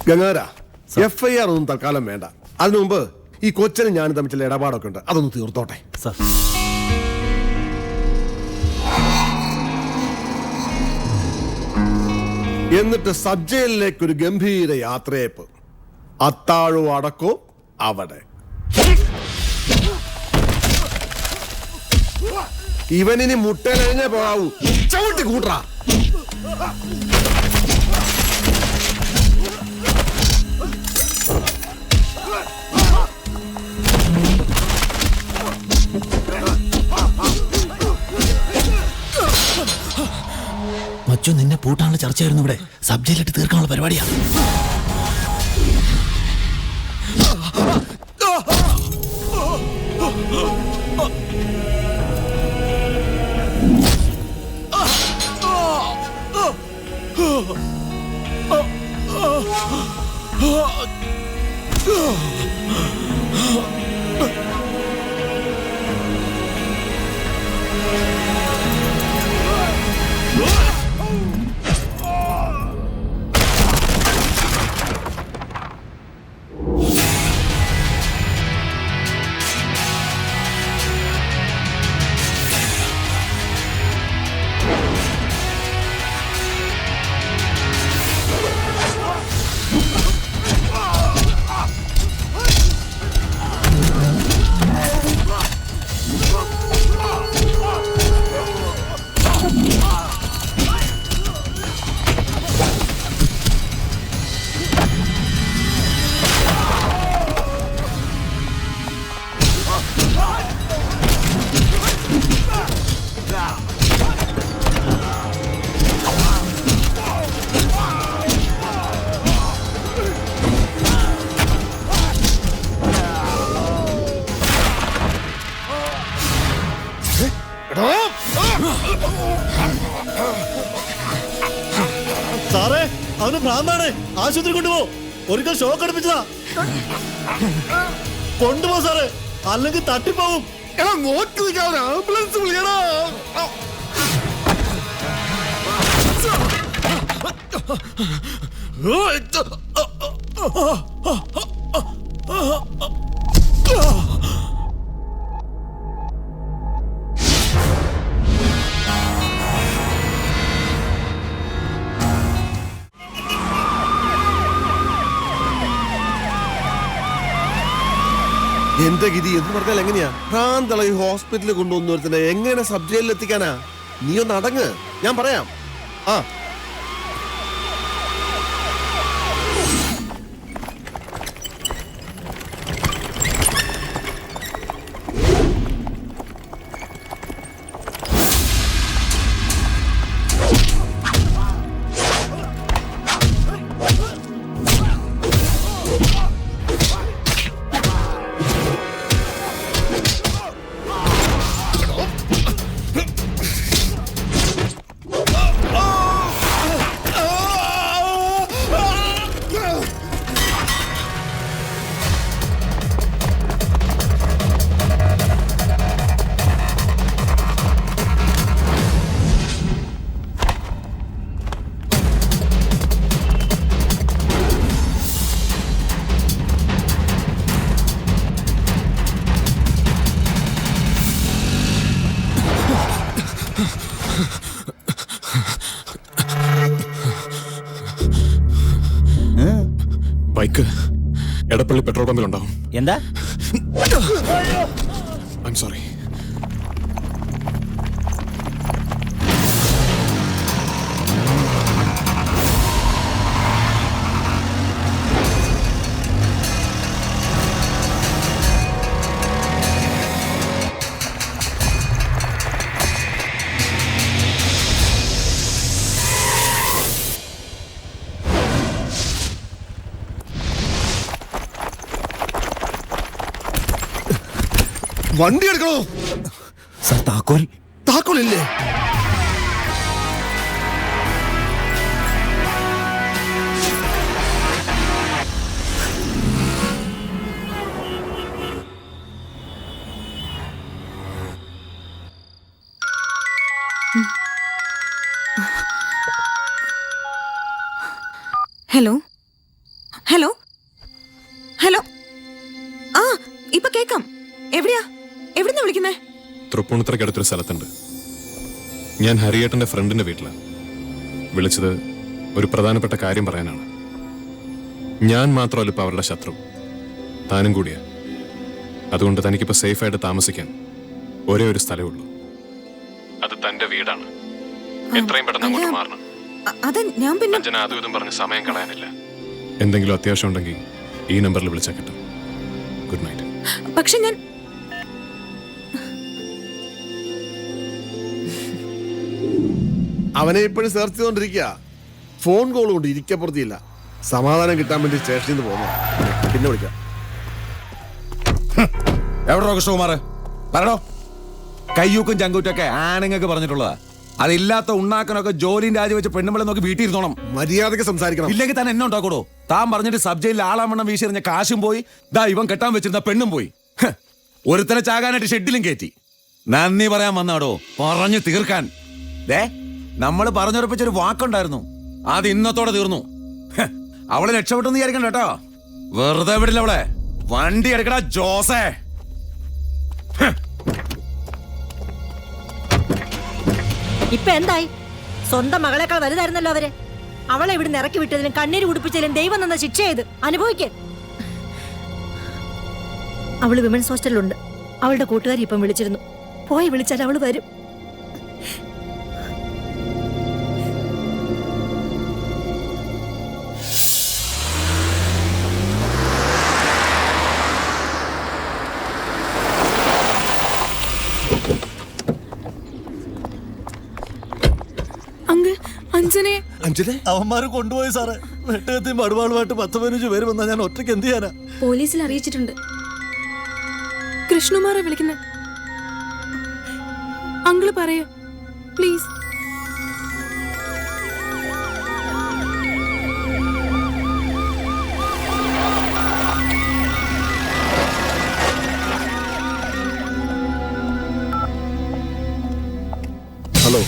ഗംഗാര, FIR ഒന്നും തൽക്കാലം വേണ്ട. അതിനു മുമ്പ് ഈ കൊച്ചനും ഞാനും തമ്മിൽ ചില ഇടപാടൊക്കെ ഉണ്ട്, അതൊന്ന് തീർത്തോട്ടെ. എന്നിട്ട് സബ് ജയിലിലേക്ക് ഒരു ഗംഭീര യാത്രയപ്പ്. അത്താഴവും അടക്കവും അവിടെ. ഇവനിനി മുട്ടയിലഴിഞ്ഞേ പോകാവൂ. ചവിട്ടി കൂട്ടറാ. മച്ചു, നിന്നെ പൂട്ടാനുള്ള ചർച്ചയായിരുന്നു ഇവിടെ. സബ് ജയിലിട്ട് തീർക്കാനുള്ള പരിപാടിയാ. സാറേ, അവന് ഭ്രാന്താണ്. ആശുപത്രി കൊണ്ടുപോ. ഒരിക്കൽ ഷോക്ക് അടുപ്പിച്ചതാ. കൊണ്ടുപോ സാറേ, അല്ലെങ്കിൽ തട്ടിപ്പോവും. ആംബുലൻസ് വിളിയടാ. എന്റെ ഗിരി എന്ന് പറഞ്ഞാൽ എങ്ങനെയാ? ഭ്രാന്തള ഈ ഹോസ്പിറ്റലിൽ കൊണ്ടുവന്നൊരുത്തനെ എങ്ങനെ സബ് ജയിലിൽ എത്തിക്കാനാ? നീ ഒന്ന് അടങ്ങ്, ഞാൻ പറയാം. ആ, ബൈക്ക് എടപ്പള്ളി പെട്രോൾ പമ്പിലുണ്ടാവും. എന്താ? I am sorry. വണ്ടി എടുക്കണോ സാർ? താക്കോലില്ലേ? ഹലോ, ഹലോ ഹലോ ആ ഇപ്പൊ കേക്കാം. എവിടുന്നാ വിളിക്കുന്നേ? തൃപ്പൂണിത്തറയ്ക്ക് അടുത്തൊരു സ്ഥലത്തുണ്ട്. ഞാൻ ഹരിയേട്ടന്റെ ഫ്രണ്ടിന്റെ വീട്ടിലാണ് വിളിച്ചത്. ഒരു പ്രധാനപ്പെട്ട കാര്യം പറയാനാണ്. ഞാൻ മാത്രമല്ല ഇപ്പൊ അവരുടെ ശത്രു, താനും കൂടിയാ. അതുകൊണ്ട് തനിക്കിപ്പോ സേഫായിട്ട് താമസിക്കാൻ ഒരേ ഒരു സ്ഥലമേ ഉള്ളൂ. അത് തന്റെ വീടാണ്. എത്രയും പെട്ടെന്ന് അങ്ങോട്ട് മാറണം. അത് ഞാൻ പിന്നെ അഞ്ജന അതും ഇതും പറഞ്ഞ് സമയം കളയാനില്ല. എന്തെങ്കിലും അത്യാവശ്യം ഉണ്ടെങ്കിൽ ഈ നമ്പറിൽ വിളിച്ചാൽ കിട്ടും. Good night. പക്ഷെ ഞാൻ അവനെ ഇപ്പോഴും സെർച്ച് ചെയ്തോണ്ടിരിക്കുക. ഫോൺ കോൾ കൊണ്ട് ഇരിക്കപ്പുറത്തില്ല. സമാധാനം കിട്ടാൻ വേണ്ടി സ്റ്റേഷനിൽ നിന്ന് പോകുന്നു. പിന്നെ വിളിക്കാം. എവിടോ കൃഷ്ണകുമാർ പറയണോ? കയ്യൂക്കും ചങ്കൂറ്റൊക്കെ ആണുങ്ങൾക്ക് പറഞ്ഞിട്ടുള്ളതാ. അതില്ലാത്ത ഉണ്ണാക്കനൊക്കെ ജോലിയും രാജിവെച്ച് പെണ്ണുമ്പളെ നോക്കി വീട്ടിൽ ഇരുന്നോണം. മര്യാദക്ക് സംസാരിക്കണം. ഇല്ലെങ്കിൽ താൻ എന്നെ ഉണ്ടാക്കൂടോ? താൻ പറഞ്ഞിട്ട് സബ് ജയിലിൽ ആളാവണ്ണം വീശിറിഞ്ഞ കാശും പോയി, ദാ ഇവൻ കെട്ടാൻ വെച്ചിരുന്ന പെണ്ണും പോയി. ഒരുത്തനെ ചാകാനായിട്ട് ഷെഡിലും കയറ്റി. നന്ദി പറയാൻ വന്നാടോ പറഞ്ഞു തീർക്കാൻ. ദേ നമ്മൾ പറഞ്ഞുറപ്പിച്ചൊരു വാക്കുണ്ടായിരുന്നു, അത് ഇന്നത്തോടെ തീർന്നു. അവളെ രക്ഷപ്പെട്ടെന്ന് വിചാരിക്കണ്ട കേട്ടോ. വെറുതെ വിടില്ല അവളെ. വണ്ടി എടുക്കടാ ജോസേ. ഇപ്പൊ എന്തായി? സ്വന്തം മകളെക്കാൾ വലുതായിരുന്നല്ലോ അവര്. അവളെ ഇവിടുന്ന് ഇറക്കി വിട്ടതിനും കണ്ണീര് കുടിപ്പിച്ചതിലും ദൈവം തന്ന ശിക്ഷ ചെയ്ത് അനുഭവിക്കേ. അവള് വിമൻസ് ഹോസ്റ്റലിലുണ്ട്. അവളുടെ കൂട്ടുകാരി ഇപ്പം വിളിച്ചിരുന്നു. പോയി വിളിച്ചാൽ അവള് വരും. അഞ്ജനെ അവന്മാര് കൊണ്ടുപോയി സാറേ. വെട്ടകത്തി മടുവാളുമായിട്ട് 10-15 പേര് വന്നാൽ ഞാൻ ഒറ്റയ്ക്ക് എന്ത് ചെയ്യാനാ? പോലീസിൽ അറിയിച്ചിട്ടുണ്ട്. കൃഷ്ണകുമാറെ വിളിക്കുന്നേ. അങ്കിള് പറയ പ്ലീസ്. ഹലോ.